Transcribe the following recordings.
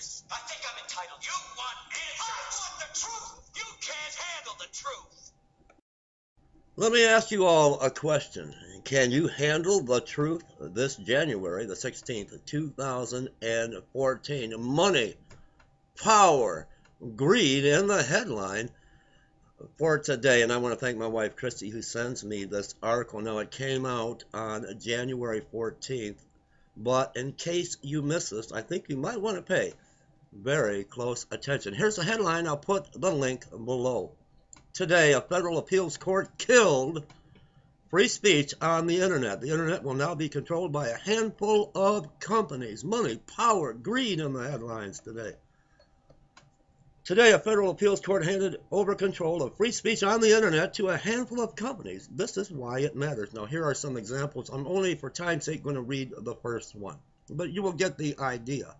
answers. I think I'm entitled. You want answers? I want the truth. You can't handle the truth. Let me ask you all a question. Can you handle the truth this January the 16th, 2014? Money, power, greed in the headline for today. And I want to thank my wife, Christy, who sends me this article. Now, it came out on January 14th. But in case you miss this, I think you might want to pay very close attention. Here's the headline. I'll put the link below. Today, a federal appeals court killed free speech on the internet. The internet will now be controlled by a handful of companies. Money, power, greed in the headlines today. Today, a federal appeals court handed over control of free speech on the internet to a handful of companies. This is why it matters. Now, here are some examples. I'm only, for time's sake, going to read the first one, but you will get the idea.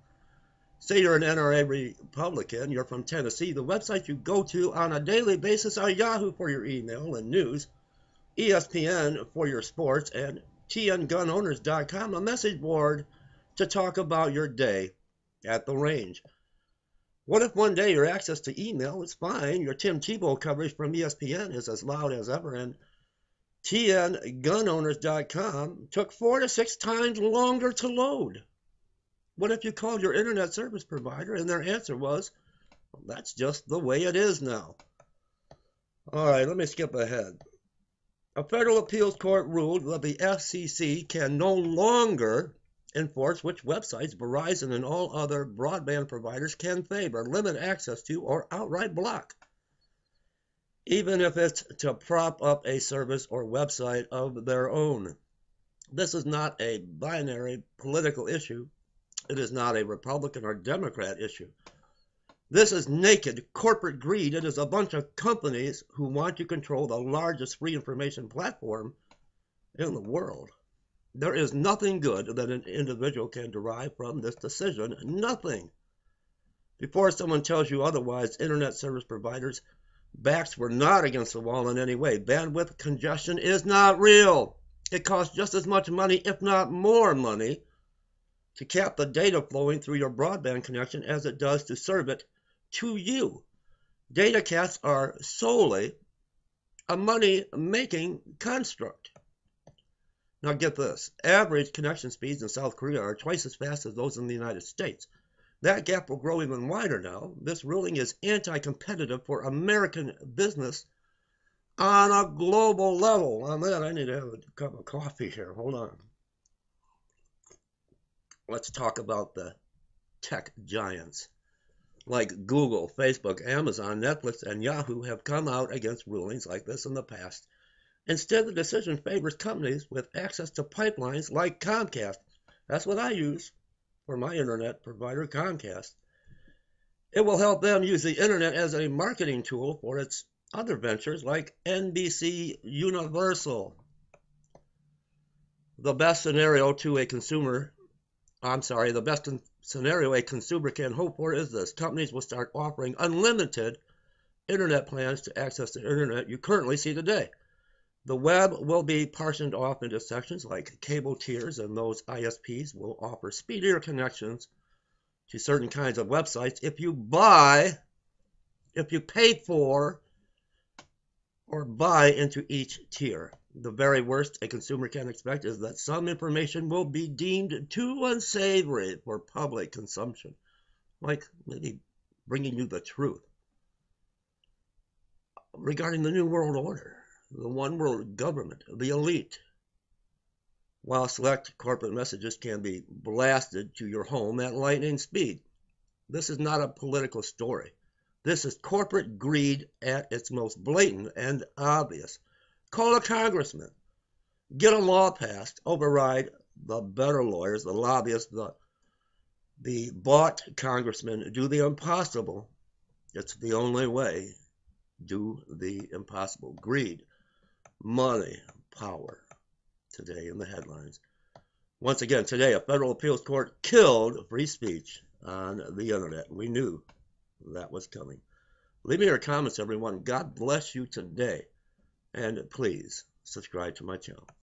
Say you're an NRA Republican, you're from Tennessee. The websites you go to on a daily basis are Yahoo for your email and news, ESPN for your sports, and TNGunOwners.com, a message board to talk about your day at the range. What if one day your access to email is fine, your Tim Tebow coverage from ESPN is as loud as ever, and TNGunOwners.com took 4 to 6 times longer to load? What if you called your internet service provider and their answer was, well, that's just the way it is now? All right, let me skip ahead. A federal appeals court ruled that the FCC can no longer enforce which websites Verizon and all other broadband providers can favor, limit access to, or outright block, even if it's to prop up a service or website of their own. This is not a binary political issue. It is not a Republican or Democrat issue. This is naked corporate greed. It is a bunch of companies who want to control the largest free information platform in the world. There is nothing good that an individual can derive from this decision. Nothing. Before someone tells you otherwise, internet service providers' backs were not against the wall in any way. Bandwidth congestion is not real. It costs just as much money, if not more money, to cap the data flowing through your broadband connection as it does to serve it to you. Data caps are solely a money-making construct. Now get this, average connection speeds in South Korea are twice as fast as those in the United States. That gap will grow even wider now. This ruling is anti-competitive for American business on a global level. On that, I need to have a cup of coffee here. Hold on. Let's talk about the tech giants like Google, Facebook, Amazon, Netflix, and Yahoo have come out against rulings like this in the past. Instead, the decision favors companies with access to pipelines like Comcast. That's what I use for my internet provider, Comcast. It will help them use the internet as a marketing tool for its other ventures like NBC Universal. The best scenario a consumer can hope for is this. Companies will start offering unlimited internet plans to access the internet you currently see today. The web will be partitioned off into sections like cable tiers, and those ISPs will offer speedier connections to certain kinds of websites if you pay for or buy into each tier. The very worst a consumer can expect is that some information will be deemed too unsavory for public consumption, like maybe bringing you the truth regarding the New World Order, the one world government, the elite. While select corporate messages can be blasted to your home at lightning speed. This is not a political story. This is corporate greed at its most blatant and obvious. Call a congressman. Get a law passed. Override the better lawyers, the lobbyists, the bought congressmen. Do the impossible. It's the only way. Do the impossible. Greed. Money, power, today in the headlines. Once again, today, a federal appeals court killed free speech on the internet. We knew that was coming. Leave me your comments, everyone. God bless you today. And please subscribe to my channel.